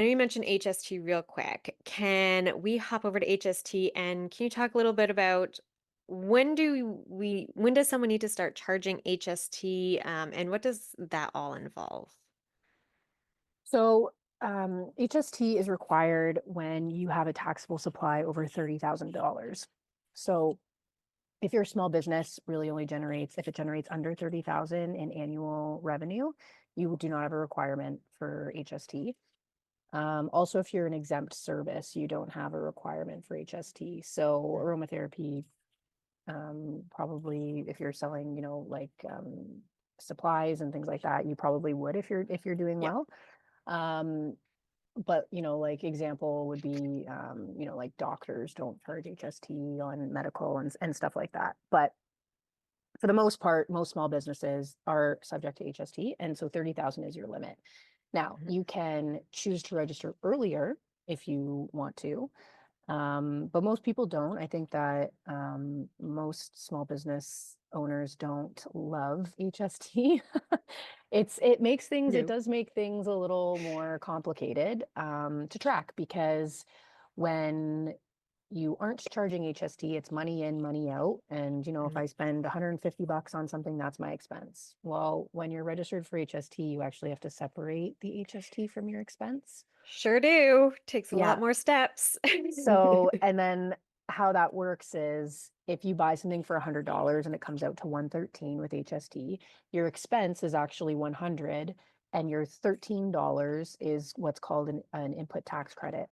I know you mentioned HST real quick. Can we hop over to HST and can you talk a little bit about when does someone need to start charging HST, and what does that all involve? So HST is required when you have a taxable supply over $30,000. So if your small business really only generates, if it generates under 30,000 in annual revenue, you do not have a requirement for HST. Also, if you're an exempt service, you don't have a requirement for HST. So Mm. aromatherapy, probably if you're selling, supplies and things like that, you probably would if you're doing Yep. well. Um, but like example would be, like doctors don't charge HST on medical and stuff like that. But for the most part, most small businesses are subject to HST, and so 30,000 is your limit. Now, Mhm. you can choose to register earlier if you want to, but most people don't. I think that most small business owners don't love HST. It True. does make things a little more complicated to track because when you aren't charging HST, it's money in, money out. And, if Mhm. I spend $150 on something, that's my expense. Well, when you're registered for HST, you actually have to separate the HST from your expense. Sure do. Takes a lot Yeah. more steps. So, and then how that works is if you buy something for $100 and it comes out to 113 with HST, your expense is actually 100 and your $13 is what's called an input tax credit.